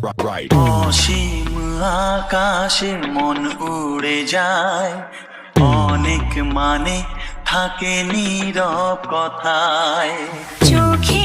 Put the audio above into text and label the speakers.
Speaker 1: right.
Speaker 2: অসীম আকাশে মন উড়ে যায়, অনেক মানে থাকে নীরব কথায়।
Speaker 3: চোখে